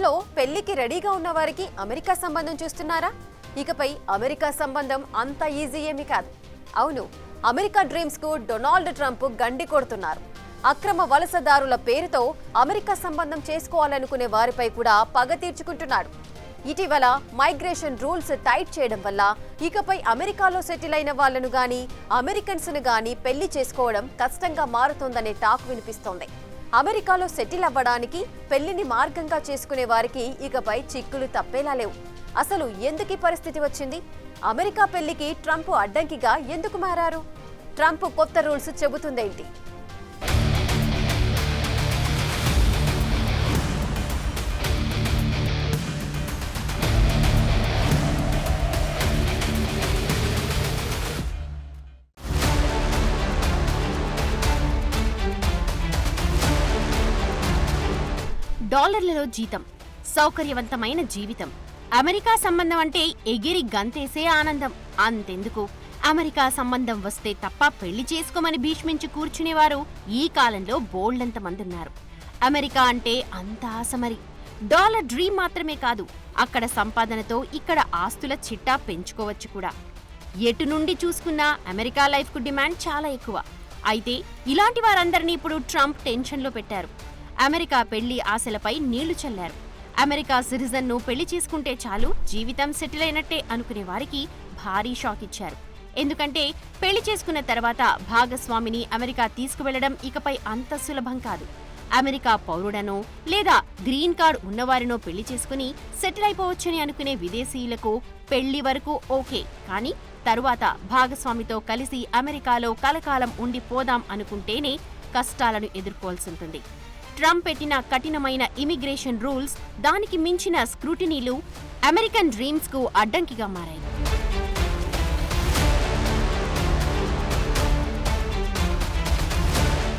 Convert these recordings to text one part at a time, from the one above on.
ఇంట్లో పెళ్లికి రెడీగా ఉన్న వారికి అమెరికా సంబంధం చూస్తున్నారా? ఇకపై అమెరికా సంబంధం అంత ఈజీ ఏమీ కాదు. అవును, అమెరికా డ్రీమ్స్ కు డొనాల్డ్ ట్రంప్ గండి కొడుతున్నారు. అక్రమ వలసదారుల పేరుతో అమెరికా సంబంధం చేసుకోవాలనుకునే వారిపై కూడా పగ తీర్చుకుంటున్నాడు. ఇటీవల మైగ్రేషన్ రూల్స్ టైట్ చేయడం వల్ల ఇకపై అమెరికాలో సెటిల్ అయిన వాళ్లను గాని అమెరికన్స్ ను గాని పెళ్లి చేసుకోవడం కష్టంగా మారుతోందనే టాక్ వినిపిస్తోంది. అమెరికాలో సెటిల్ అవ్వడానికి పెళ్లిని మార్గంగా చేసుకునే వారికి ఇకపై చిక్కులు తప్పేలా లేవు. అసలు ఎందుకు ఈ పరిస్థితి వచ్చింది? అమెరికా పెళ్లికి ట్రంప్ అడ్డంకిగా ఎందుకు మారారు? ట్రంప్ కొత్త రూల్స్ చెబుతుందేంటి? డాలర్లలో జీతం, సౌకర్యవంతమైన జీవితం. అమెరికా సంబంధం అంటే ఎగిరి గంతేసే ఆనందం. అంతెందుకు, అమెరికా సంబంధం వస్తే తప్ప పెళ్లి చేసుకోమని భీష్మించి కూర్చునేవారు ఈ కాలంలో బోల్డంత మందున్నారు. అమెరికా అంటే అంత ఆశమరి. డాలర్ డ్రీమ్ మాత్రమే కాదు, అక్కడ సంపాదనతో ఇక్కడ ఆస్తుల చిట్టా పెంచుకోవచ్చు కూడా. ఎటు నుండి చూసుకున్నా అమెరికా లైఫ్ కు డిమాండ్ చాలా ఎక్కువ. అయితే ఇలాంటి వారందరినీ ఇప్పుడు ట్రంప్ టెన్షన్లో పెట్టారు. అమెరికా పెళ్లి ఆశలపై నీళ్లు చల్లారు. అమెరికా సిటిజన్ ను పెళ్లి చేసుకుంటే చాలు జీవితం సెటిల్ అయినట్టే అనుకునే వారికి భారీ షాక్ ఇచ్చారు. ఎందుకంటే పెళ్లి చేసుకున్న తర్వాత భాగస్వామిని అమెరికా తీసుకువెళ్లడం ఇకపై అంత సులభం కాదు. అమెరికా పౌరుడనో లేదా గ్రీన్ కార్డ్ ఉన్నవారినో పెళ్లి చేసుకుని సెటిల్ అయిపోవచ్చని అనుకునే విదేశీయులకు పెళ్లి వరకు ఓకే, కానీ తరువాత భాగస్వామితో కలిసి అమెరికాలో కలకాలం ఉండిపోదాం అనుకుంటేనే కష్టాలను ఎదుర్కోవాల్సి ఉంటుంది. ట్రంప్ పెట్టిన కఠినమైన ఇమిగ్రేషన్ రూల్స్, దానికి మించిన స్క్రూటినీలు అమెరికన్ డ్రీమ్స్ కు అడ్డంకిగా మారాయి.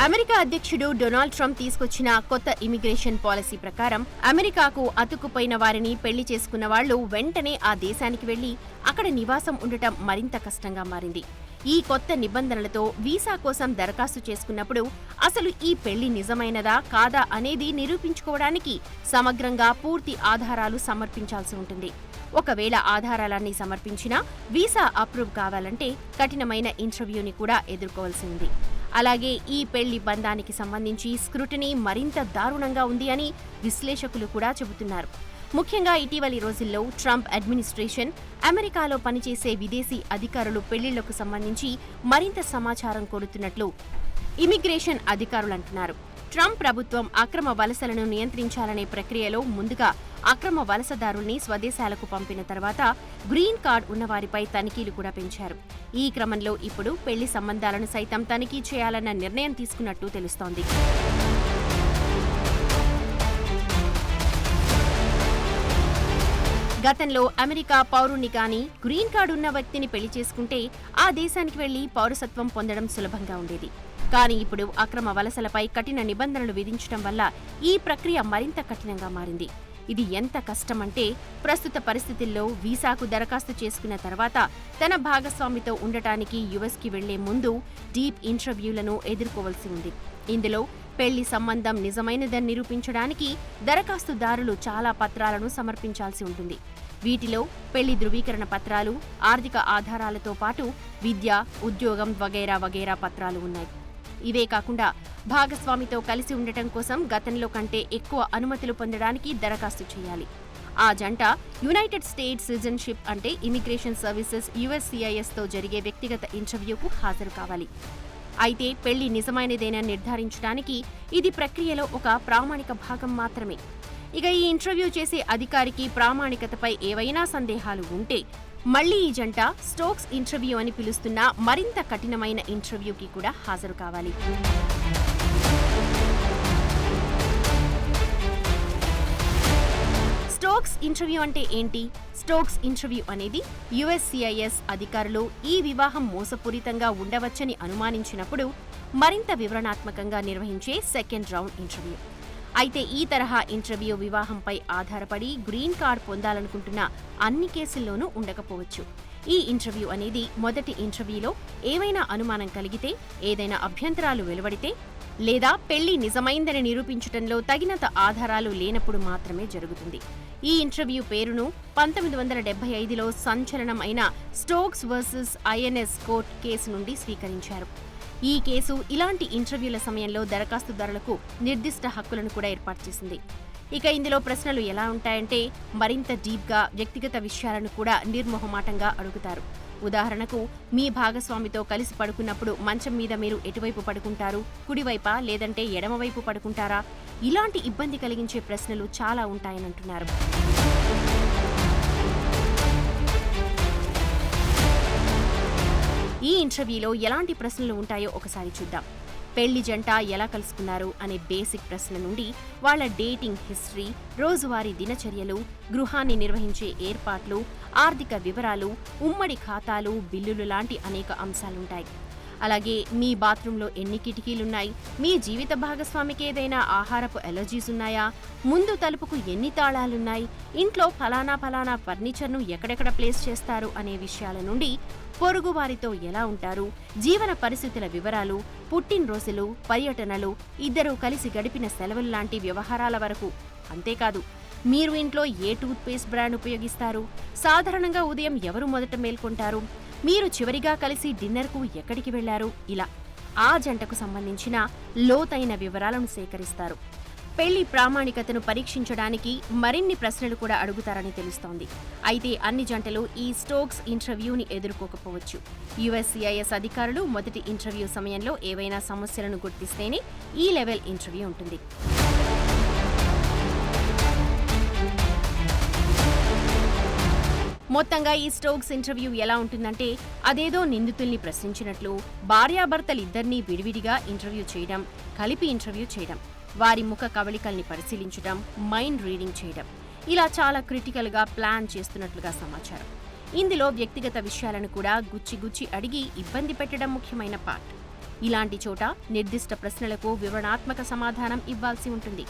అమెరికా అధ్యక్షుడు డొనాల్డ్ ట్రంప్ తీసుకొచ్చిన కొత్త ఇమిగ్రేషన్ పాలసీ ప్రకారం అమెరికాకు అతుక్కుపోయిన వారిని పెళ్లి చేసుకున్న వాళ్లు వెంటనే ఆ దేశానికి వెళ్లి అక్కడ నివాసం ఉండటం మరింత కష్టంగా మారింది. ఈ కొత్త నిబంధనలతో వీసా కోసం దరఖాస్తు చేసుకున్నప్పుడు అసలు ఈ పెళ్లి నిజమైనదా కాదా అనేది నిరూపించుకోవడానికి సమగ్రంగా పూర్తి ఆధారాలు సమర్పించాల్సి ఉంటుంది. ఒకవేళ ఆధారాలన్నీ సమర్పించినా వీసా అప్రూవ్ కావాలంటే కఠినమైన ఇంటర్వ్యూని కూడా ఎదుర్కోవాల్సి ఉంది. అలాగే ఈ పెళ్లి బంధానికి సంబంధించి స్క్రూటినీ మరింత దారుణంగా ఉంది అని విశ్లేషకులు కూడా చెబుతున్నారు. ముఖ్యంగా ఇటీవలి రోజుల్లో ట్రంప్ అడ్మినిస్ట్రేషన్ అమెరికాలో పనిచేసే విదేశీ అధికారులు పెళ్లిళ్లకు సంబంధించి మరింత సమాచారం కోరుతున్నట్లు ఇమిగ్రేషన్ అధికారులు అంటున్నారు. ట్రంప్ ప్రభుత్వం అక్రమ వలసలను నియంత్రించాలనే ప్రక్రియలో ముందుగా అక్రమ వలసదారుల్ని స్వదేశాలకు పంపిన తర్వాత గ్రీన్ కార్డ్ ఉన్నవారిపై తనిఖీలు కూడా పెంచారు. ఈ క్రమంలో ఇప్పుడు పెళ్లి సంబంధాలను సైతం తనిఖీ చేయాలన్న నిర్ణయం తీసుకున్నట్టు తెలుస్తోంది. గతంలో అమెరికా పౌరుణ్ణి గాని గ్రీన్ కార్డు ఉన్న వ్యక్తిని పెళ్లి చేసుకుంటే ఆ దేశానికి వెళ్లి పౌరసత్వం పొందడం సులభంగా ఉండేది. కానీ ఇప్పుడు అక్రమ వలసలపై కఠిన నిబంధనలు విధించడం వల్ల ఈ ప్రక్రియ మరింత కఠినంగా మారింది. ఇది ఎంత కష్టమంటే ప్రస్తుత పరిస్థితుల్లో వీసాకు దరఖాస్తు చేసుకున్న తర్వాత తన భాగస్వామితో ఉండటానికి యుఎస్కి వెళ్లే ముందు డీప్ ఇంటర్వ్యూలను ఎదుర్కోవాల్సి ఉంది. ఇందులో పెళ్లి సంబంధం నిజమైనదని నిరూపించడానికి దరఖాస్తుదారులు చాలా పత్రాలను సమర్పించాల్సి ఉంటుంది. వీటిలో పెళ్లి ధృవీకరణ పత్రాలు, ఆర్థిక ఆధారాలతో పాటు విద్య, ఉద్యోగం వగైరా వగైరా పత్రాలు ఉన్నాయి. ఇవే కాకుండా భాగస్వామితో కలిసి ఉండటం కోసం గతంలో కంటే ఎక్కువ అనుమతులు పొందడానికి దరఖాస్తు చేయాలి. ఆ జంట యునైటెడ్ స్టేట్స్ సిటిజన్షిప్ అంటే ఇమిగ్రేషన్ సర్వీసెస్ USCISతో జరిగే వ్యక్తిగత ఇంటర్వ్యూకు హాజరు కావాలి. అయితే పెళ్లి నిజమైనదేనని నిర్ధారించడానికి ఇది ప్రక్రియలో ఒక ప్రామాణిక భాగం మాత్రమే. ఇక ఈ ఇంటర్వ్యూ చేసే అధికారికి ప్రామాణికతపై ఏవైనా సందేహాలు ఉంటే మళ్లీ ఈ జంట స్టోక్స్ ఇంటర్వ్యూ అని పిలుస్తున్న మరింత కఠినమైన ఇంటర్వ్యూకి కూడా హాజరు కావాలి. స్టోక్స్ ఇంటర్వ్యూ అంటే ఏంటి? స్టోక్స్ ఇంటర్వ్యూ అనేది USCIS అధికారులు ఈ వివాహం మోసపూరితంగా ఉండవచ్చని అనుమానించినప్పుడు మరింత వివరణాత్మకంగా నిర్వహించే సెకండ్ రౌండ్ ఇంటర్వ్యూ. అయితే ఈ తరహా ఇంటర్వ్యూ వివాహంపై ఆధారపడి గ్రీన్ కార్డ్ పొందాలనుకుంటున్న అన్ని కేసుల్లోనూ ఉండకపోవచ్చు. ఈ ఇంటర్వ్యూ అనేది మొదటి ఇంటర్వ్యూలో ఏవైనా అనుమానం కలిగితే, ఏదైనా అభ్యంతరాలు వెలువడితే లేదా పెళ్లి నిజమైందని నిరూపించటంలో తగినంత ఆధారాలు లేనప్పుడు మాత్రమే జరుగుతుంది. ఈ ఇంటర్వ్యూ పేరును 1975లో సంచలనం అయిన Stokes versus INS court case నుండి స్వీకరించారు. ఈ కేసు ఇలాంటి ఇంటర్వ్యూల సమయంలో దరఖాస్తుదారులకు నిర్దిష్ట హక్కులను కూడా ఏర్పాటు చేసింది. ఇక ఇందులో ప్రశ్నలు ఎలా ఉంటాయంటే మరింత డీప్గా వ్యక్తిగత విషయాలను కూడా నిర్మోహమాటంగా అడుగుతారు. ఉదాహరణకు, మీ భాగస్వామితో కలిసి పడుకున్నప్పుడు మంచం మీద మీరు ఎటువైపు పడుకుంటారు, కుడివైపా లేదంటే ఎడమవైపు పడుకుంటారా? ఇలాంటి ఇబ్బంది కలిగించే ప్రశ్నలు చాలా ఉంటాయని అంటున్నారు. ఈ ఇంటర్వ్యూలో ఎలాంటి ప్రశ్నలు ఉంటాయో ఒకసారి చూద్దాం. పెళ్లి జంట ఎలా కలుసుకున్నారు అనే బేసిక్ ప్రశ్న నుండి వాళ్ళ డేటింగ్ హిస్టరీ, రోజువారీ దినచర్యలు, గృహాన్ని నిర్వహించే ఏర్పాట్లు, ఆర్థిక వివరాలు, ఉమ్మడి ఖాతాలు, బిల్లులు లాంటి అనేక అంశాలుంటాయి. అలాగే మీ బాత్రూంలో ఎన్ని కిటికీలున్నాయి, మీ జీవిత భాగస్వామికి ఏదైనా ఆహారపు ఎలర్జీస్ ఉన్నాయా, ముందు తలుపుకు ఎన్ని తాళాలున్నాయి, ఇంట్లో ఫలానా ఫర్నిచర్ను ఎక్కడెక్కడ ప్లేస్ చేస్తారు అనే విషయాల నుండి పొరుగు వారితో ఎలా ఉంటారు, జీవన పరిస్థితుల వివరాలు, పుట్టినరోజులు, పర్యటనలు, ఇద్దరూ కలిసి గడిపిన సెలవులు లాంటి వ్యవహారాల వరకు. అంతేకాదు, మీరు ఇంట్లో ఏ టూత్ పేస్ట్ బ్రాండ్ ఉపయోగిస్తారు, సాధారణంగా ఉదయం ఎవరు మొదట మేల్కొంటారు, మీరు చివరిగా కలిసి డిన్నర్కు ఎక్కడికి వెళ్లారు, ఇలా ఆ జంటకు సంబంధించిన లోతైన వివరాలను సేకరిస్తారు. పెళ్లి ప్రామాణికతను పరీక్షించడానికి మరిన్ని ప్రశ్నలు కూడా అడుగుతారని తెలుస్తోంది. అయితే అన్ని జంటలు ఈ స్టోక్స్ ఇంటర్వ్యూని ఎదుర్కోకపోవచ్చు. USCIS అధికారులు మొదటి ఇంటర్వ్యూ సమయంలో ఏవైనా సమస్యలను గుర్తిస్తేనే ఈ లెవెల్ ఇంటర్వ్యూ ఉంటుంది. మొత్తంగా ఈ స్టోక్స్ ఇంటర్వ్యూ ఎలా ఉంటుందంటే అదేదో నిందితుల్ని ప్రశ్నించినట్లు భార్యాభర్తలిద్దరినీ విడివిడిగా ఇంటర్వ్యూ చేయడం, కలిపి ఇంటర్వ్యూ చేయడం, వారి ముఖ కవళికల్ని పరిశీలించడం, మైండ్ రీడింగ్ చేయడం, ఇలా చాలా క్రిటికల్గా ప్లాన్ చేస్తున్నట్లుగా సమాచారం. ఇందులో వ్యక్తిగత విషయాలను కూడా గుచ్చి అడిగి ఇబ్బంది పెట్టడం ముఖ్యమైన పార్ట్. ఇలాంటి చోట నిర్దిష్ట ప్రశ్నలకు వివరణాత్మక సమాధానం ఇవ్వాల్సి ఉంటుంది.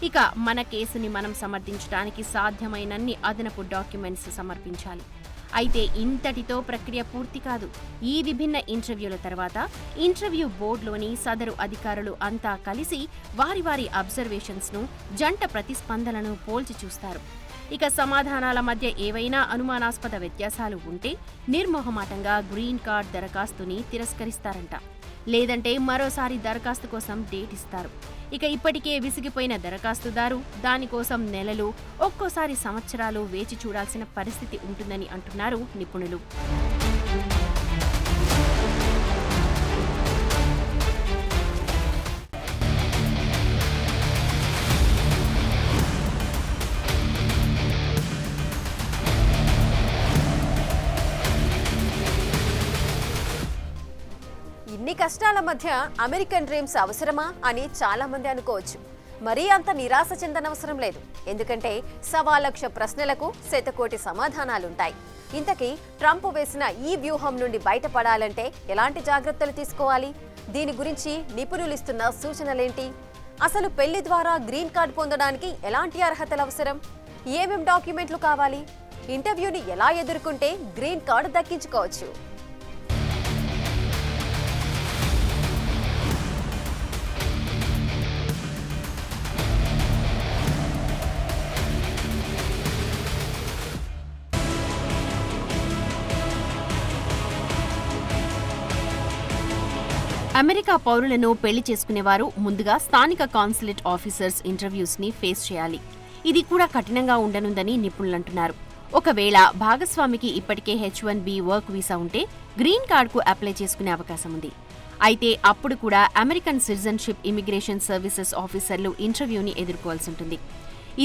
ఇక మన కేసుని మనం సమర్థించడానికి సాధ్యమైనన్ని అదనపు డాక్యుమెంట్స్ సమర్పించాలి. అయితే ఇంతటితో ప్రక్రియ పూర్తి కాదు. ఈ విభిన్న ఇంటర్వ్యూల తర్వాత ఇంటర్వ్యూ బోర్డులోని సదరు అధికారులు అంతా కలిసి వారి అబ్జర్వేషన్స్ను, జంట ప్రతిస్పందనను పోల్చి చూస్తారు. ఇక సమాధానాల మధ్య ఏవైనా అనుమానాస్పద వ్యత్యాసాలు ఉంటే నిర్మోహమాటంగా గ్రీన్ కార్డ్ దరఖాస్తుని తిరస్కరిస్తారంట. లేదంటే మరోసారి దరఖాస్తు కోసం డేట్ ఇస్తారు. ఇక ఇప్పటికే విసిగిపోయిన దరఖాస్తుదారు దానికోసం నెలలు, ఒక్కోసారి సంవత్సరాలు వేచి చూడాల్సిన పరిస్థితి ఉంటుందని అంటున్నారు నిపుణులు. ఇన్ని కష్టాల మధ్య అమెరికన్ డ్రీమ్స్ అవసరమా అని చాలా మంది అనుకోవచ్చు. మరీ అంత నిరాశ చెందనవసరం లేదు. ఎందుకంటే 1,00,000 ప్రశ్నలకు 1,000,000 సమాధానాలుంటాయి. ఇంతకీ ట్రంప్ వేసిన ఈ వ్యూహం నుండి బయటపడాలంటే ఎలాంటి జాగ్రత్తలు తీసుకోవాలి? దీని గురించి నిపుణులు ఇస్తున్న సూచనలేంటి? అసలు పెళ్లి ద్వారా గ్రీన్ కార్డ్ పొందడానికి ఎలాంటి అర్హతలు అవసరం? ఏమేం డాక్యుమెంట్లు కావాలి? ఇంటర్వ్యూని ఎలా ఎదుర్కొంటే గ్రీన్ కార్డ్ దక్కించుకోవచ్చు? అమెరికా పౌరులను పెళ్లి చేసుకునేవారు ముందుగా స్థానిక కాన్సులేట్ ఆఫీసర్స్ ఇంటర్వ్యూస్ ని ఫేస్ చేయాలి. ఇది కూడా కఠినంగా ఉండనుందని నిపుణులంటున్నారు. ఒకవేళ భాగస్వామికి ఇప్పటికే H-1B వర్క్ వీసా ఉంటే గ్రీన్ కార్డుకు అప్లై చేసుకునే అవకాశం ఉంది. అయితే అప్పుడు కూడా అమెరికన్ సిటిజన్షిప్ ఇమిగ్రేషన్ సర్వీసెస్ ఆఫీసర్లు ఇంటర్వ్యూని ఎదుర్కోవాల్సి ఉంటుంది.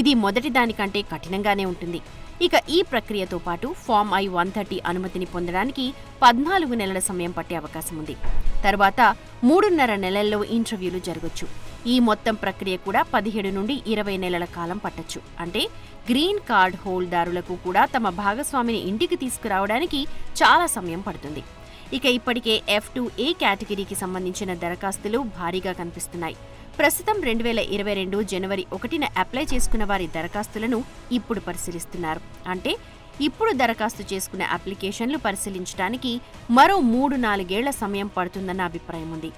ఇది మొదటి దానికంటే కఠినంగానే ఉంటుంది. ఇక ఈ ప్రక్రియతో పాటు ఫామ్ I-130 అనుమతిని పొందడానికి 14 నెలల సమయం పట్టే అవకాశం ఉంది. తర్వాత 3.5 నెలల్లో ఇంటర్వ్యూలు జరగొచ్చు. ఈ మొత్తం ప్రక్రియ కూడా 17 నుండి 20 నెలల కాలం పట్టొచ్చు. అంటే గ్రీన్ కార్డ్ హోల్డర్లకు కూడా తమ భాగస్వామిని ఇంటికి తీసుకురావడానికి చాలా సమయం పడుతుంది. ఇక ఇప్పటికే F-2A కేటగిరీకి సంబంధించిన దరఖాస్తులు భారీగా కనిపిస్తున్నాయి. ప్రస్తుతం 2022 జనవరి 1న అప్లై చేసుకున్న వారి దరఖాస్తులను ఇప్పుడు పరిశీలిస్తున్నారు. అంటే ఇప్పుడు దరఖాస్తు చేసుకున్న అప్లికేషన్లు పరిశీలించడానికి మరో 3-4 ఏళ్ల సమయం పడుతుందన్న అభిప్రాయం ఉంది.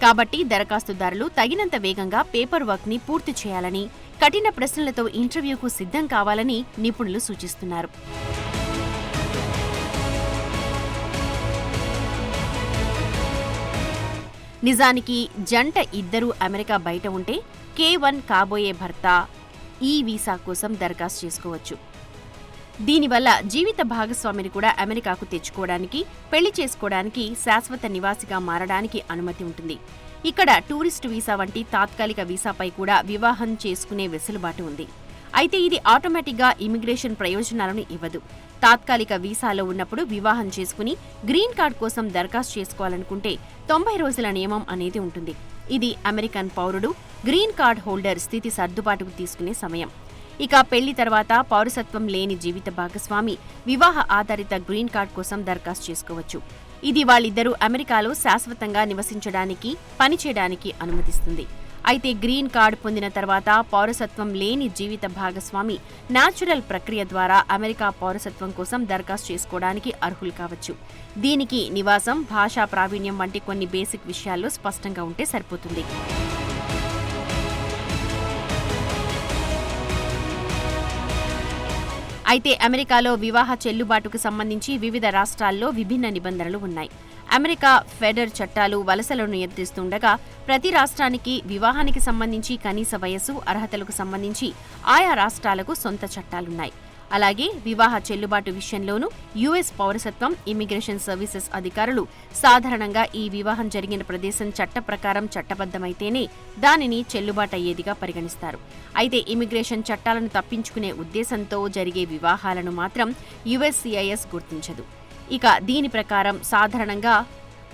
కాబట్టి దరఖాస్తుదారులు తగినంత వేగంగా పేపర్ వర్క్ ని పూర్తి చేయాలని, కఠిన ప్రశ్నలతో ఇంటర్వ్యూకు సిద్ధం కావాలని నిపుణులు సూచిస్తున్నారు. నిజానికి జంట ఇద్దరూ అమెరికా బయట ఉంటే K1 కాబోయే భర్త ఈ వీసా కోసం దరఖాస్తు చేసుకోవచ్చు. దీనివల్ల జీవిత భాగస్వామిని కూడా అమెరికాకు తెచ్చుకోవడానికి, పెళ్లి చేసుకోవడానికి, శాశ్వత నివాసిగా మారడానికి అనుమతి ఉంటుంది. ఇక్కడ టూరిస్టు వీసా వంటి తాత్కాలిక వీసాపై కూడా వివాహం చేసుకునే వెసులుబాటు ఉంది. అయితే ఇది ఆటోమేటిక్గా ఇమిగ్రేషన్ ప్రయోజనాలను ఇవ్వదు. తాత్కాలిక వీసాలో ఉన్నప్పుడు వివాహం చేసుకుని గ్రీన్ కార్డ్ కోసం దరఖాస్తు చేసుకోవాలనుకుంటే 90 రోజుల నియమం అనేది ఉంటుంది. ఇది అమెరికన్ పౌరుడు, గ్రీన్ కార్డ్ హోల్డర్ స్థితి సర్దుబాటుకు తీసుకునే సమయం. ఇక పెళ్లి తర్వాత పౌరసత్వం లేని జీవిత భాగస్వామి వివాహ ఆధారిత గ్రీన్ కార్డ్ కోసం దరఖాస్తు చేసుకోవచ్చు. ఇది వాళ్ళిద్దరూ అమెరికాలో శాశ్వతంగా నివసించడానికి, పనిచేయడానికి అనుమతిస్తుంది. అయితే గ్రీన్ కార్డు పొందిన తర్వాత పౌరసత్వం లేని జీవిత భాగస్వామి న్యాచురల్ ప్రక్రియ ద్వారా అమెరికా పౌరసత్వం కోసం దరఖాస్తు చేసుకోవడానికి అర్హులు కావచ్చు. దీనికి నివాసం, భాషా ప్రావీణ్యం వంటి కొన్ని బేసిక్ విషయాల్లో స్పష్టంగా ఉంటే సరిపోతుంది. అయితే అమెరికాలో వివాహ చెల్లుబాటుకు సంబంధించి వివిధ రాష్ట్రాల్లో విభిన్న నిబంధనలు ఉన్నాయి. అమెరికా ఫెడరల్ చట్టాలు వలసలను నియంత్రిస్తుండగా ప్రతి రాష్ట్రానికి వివాహానికి సంబంధించి కనీస వయస్సు, అర్హతలకు సంబంధించి ఆయా రాష్ట్రాలకు సొంత చట్టాలున్నాయి. అలాగే వివాహ చెల్లుబాటు విషయంలోనూ యుఎస్ పౌరసత్వం, ఇమిగ్రేషన్ సర్వీసెస్ అధికారులు సాధారణంగా ఈ వివాహం జరిగిన ప్రదేశం చట్ట ప్రకారం చట్టబద్ధమైతేనే దానిని చెల్లుబాటయ్యేదిగా పరిగణిస్తారు. అయితే ఇమిగ్రేషన్ చట్టాలను తప్పించుకునే ఉద్దేశంతో జరిగే వివాహాలను మాత్రం యుఎస్సిఐఎస్ గుర్తించదు. ఇక దీని ప్రకారం సాధారణంగా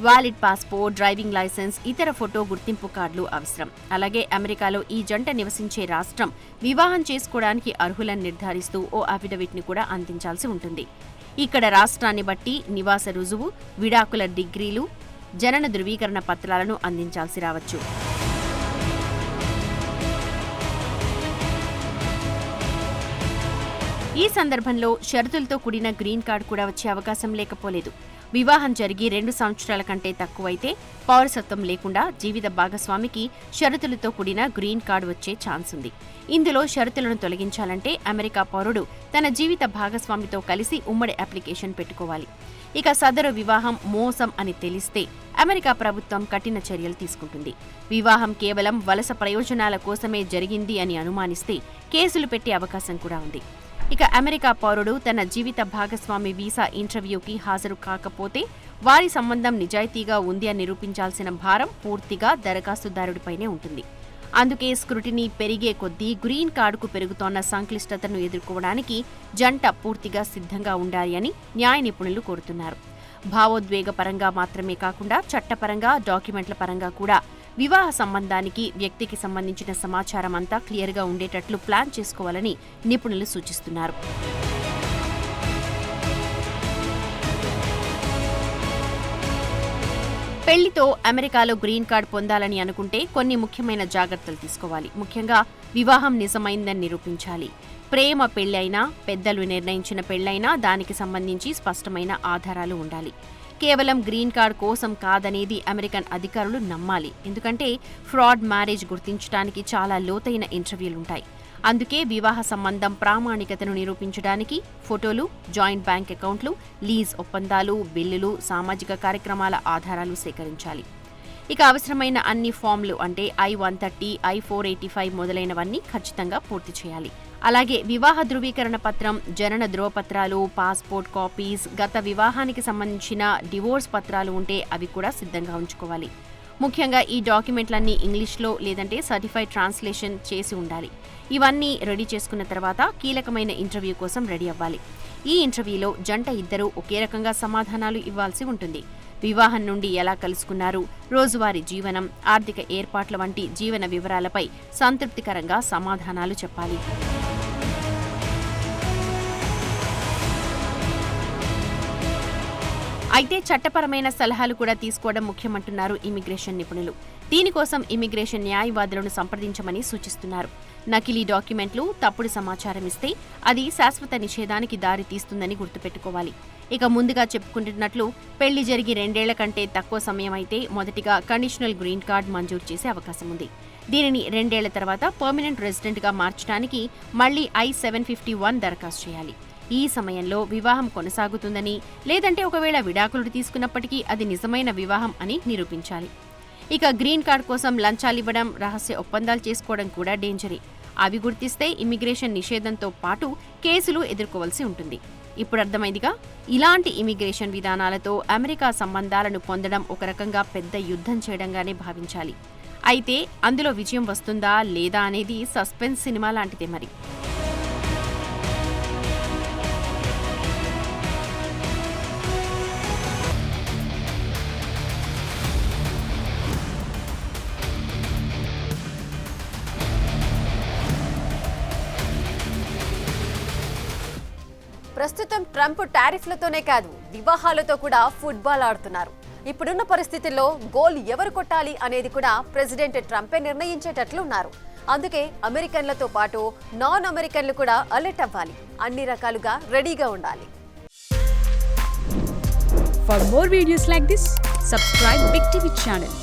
వ్యాలిడ్ పాస్పోర్ట్, డ్రైవింగ్ లైసెన్స్, ఇతర ఫోటో గుర్తింపు కార్డులు అవసరం. అలాగే అమెరికాలో ఈ జంట నివసించే రాష్ట్రం వివాహం చేసుకోవడానికి అర్హులను నిర్ధారిస్తూ ఓ అఫిడవిట్ని కూడా అందించాల్సి ఉంటుంది. ఇక్కడ రాష్ట్రాన్ని బట్టి నివాస రుజువు, విడాకుల డిగ్రీలు, జనన ధృవీకరణ పత్రాలను అందించాల్సి రావచ్చు. ఈ సందర్భంలో షరతులతో కూడిన గ్రీన్ కార్డు కూడా వచ్చే అవకాశం లేకపోలేదు. వివాహం జరిగి 2 సంవత్సరాల కంటే తక్కువైతే పౌరసత్వం లేకుండా జీవిత భాగస్వామికి షరతులతో కూడిన గ్రీన్ కార్డు వచ్చే ఛాన్స్ ఉంది. ఇందులో షరతులను తొలగించాలంటే అమెరికా పౌరుడు తన జీవిత భాగస్వామితో కలిసి ఉమ్మడి అప్లికేషన్ పెట్టుకోవాలి. ఇక సదరు వివాహం మోసం అని తెలిస్తే అమెరికా ప్రభుత్వం కఠిన చర్యలు తీసుకుంటుంది. వివాహం కేవలం వలస ప్రయోజనాల కోసమే జరిగింది అని అనుమానిస్తే కేసులు పెట్టే అవకాశం కూడా ఉంది. ఇక అమెరికా పౌరుడు తన జీవిత భాగస్వామి వీసా ఇంటర్వ్యూకి హాజరు కాకపోతే వారి సంబంధం నిజాయితీగా ఉంది అని నిరూపించాల్సిన భారం పూర్తిగా దరఖాస్తుదారుడిపైనే ఉంటుంది. అందుకే స్క్రూటినీ పెరిగే కొద్దీ గ్రీన్ కార్డుకు పెరుగుతోన్న సంక్లిష్టతను ఎదుర్కోవడానికి జంట పూర్తిగా సిద్ధంగా ఉండాలి అని న్యాయ నిపుణులు కోరుతున్నారు. భావోద్వేగ పరంగా మాత్రమే కాకుండా చట్టపరంగా, డాక్యుమెంట్ల పరంగా కూడా వివాహ సంబంధానికి, వ్యక్తికి సంబంధించిన సమాచారం అంతా క్లియర్గా ఉండేటట్లు ప్లాన్ చేసుకోవాలని నిపుణులు సూచిస్తున్నారు. పెళ్లితో అమెరికాలో గ్రీన్ కార్డ్ పొందాలని అనుకుంటే కొన్ని ముఖ్యమైన జాగ్రత్తలు తీసుకోవాలి. ముఖ్యంగా వివాహం నిజమైందని నిరూపించాలి. ప్రేమ పెళ్లైనా, పెద్దలు నిర్ణయించిన పెళ్లైనా దానికి సంబంధించి స్పష్టమైన ఆధారాలు ఉండాలి. కేవలం గ్రీన్ కార్డ్ కోసం కాదనేది అమెరికన్ అధికారులు నమ్మాలి. ఎందుకంటే ఫ్రాడ్ మ్యారేజ్ గుర్తించడానికి చాలా లోతైన ఇంటర్వ్యూలుంటాయి. అందుకే వివాహ సంబంధం ప్రామాణికతను నిరూపించడానికి ఫోటోలు, జాయింట్ బ్యాంక్ అకౌంట్లు, లీజ్ ఒప్పందాలు, బిల్లులు, సామాజిక కార్యక్రమాల ఆధారాలు సేకరించాలి. ఇక అవసరమైన అన్ని ఫామ్లు అంటే I-130, I-485 మొదలైనవన్నీ ఖచ్చితంగా పూర్తి చేయాలి. అలాగే వివాహ ధృవీకరణ పత్రం, జనన ధృవపత్రాలు, పాస్పోర్ట్ కాపీస్, గత వివాహానికి సంబంధించిన డివోర్స్ పత్రాలు ఉంటే అవి కూడా సిద్ధంగా ఉంచుకోవాలి. ముఖ్యంగా ఈ డాక్యుమెంట్లన్నీ ఇంగ్లీష్లో లేదంటే సర్టిఫైడ్ ట్రాన్స్లేషన్ చేసి ఉండాలి. ఇవన్నీ రెడీ చేసుకున్న తర్వాత కీలకమైన ఇంటర్వ్యూ కోసం రెడీ అవ్వాలి. ఈ ఇంటర్వ్యూలో జంట ఇద్దరూ ఒకే రకంగా సమాధానాలు ఇవ్వాల్సి ఉంటుంది. వివాహం నుండి ఎలా కలుసుకున్నారు, రోజువారీ జీవనం, ఆర్థిక ఏర్పాట్ల వంటి జీవన వివరాలపై సంతృప్తికరంగా సమాధానాలు చెప్పాలి. అయితే చట్టపరమైన సలహాలు కూడా తీసుకోవడం ముఖ్యమంటున్నారు ఇమిగ్రేషన్ నిపుణులు. దీనికోసం ఇమిగ్రేషన్ న్యాయవాదులను సంప్రదించమని సూచిస్తున్నారు. నకిలీ డాక్యుమెంట్లు, తప్పుడు సమాచారం ఇస్తే అది శాశ్వత నిషేధానికి దారి తీస్తుందని గుర్తుపెట్టుకోవాలి. ఇక ముందుగా చెప్పుకుంటున్నట్లు పెళ్లి జరిగి 2 ఏళ్ల కంటే తక్కువ సమయం అయితే మొదటిగా కండిషనల్ గ్రీన్ కార్డ్ మంజూరు చేసే అవకాశం ఉంది. దీనిని 2 ఏళ్ల తర్వాత పర్మనెంట్ రెసిడెంట్గా మార్చడానికి మళ్లీ I-751 దరఖాస్తు చేయాలి. ఈ సమయంలో వివాహం కొనసాగుతుందని, లేదంటే ఒకవేళ విడాకులు తీసుకున్నప్పటికీ అది నిజమైన వివాహం అని నిరూపించాలి. ఇక గ్రీన్ కార్డ్ కోసం లంచాలివ్వడం, రహస్య ఒప్పందాలు చేసుకోవడం కూడా డేంజరే. అవి గుర్తిస్తే ఇమిగ్రేషన్ నిషేధంతో పాటు కేసులు ఎదుర్కోవాల్సి ఉంటుంది. ఇప్పుడు అర్థమైందిగా, ఇలాంటి ఇమిగ్రేషన్ విధానాలతో అమెరికా సంబంధాలను పొందడం ఒక రకంగా పెద్ద యుద్ధం చేయడంగానే భావించాలి. అయితే అందులో విజయం వస్తుందా లేదా అనేది సస్పెన్స్ సినిమా లాంటిదే మరి. ప్రస్తుతం ట్రంప్ టారిఫ్లతోనే కాదు, వివాహాలతో కూడా ఫుట్బాల్ ఆడుతున్నారు. ఇప్పుడున్న పరిస్థితుల్లో గోల్ ఎవరు కొట్టాలి అనేది కూడా ప్రెసిడెంట్ ట్రంపే నిర్ణయించేటట్లున్నారు. అందుకే అమెరికన్లతో పాటు నాన్ అమెరికన్లు కూడా అలర్ట్ అవ్వాలి, అన్ని రకాలుగా రెడీగా ఉండాలి. For more videos like this, subscribe Big TV channel.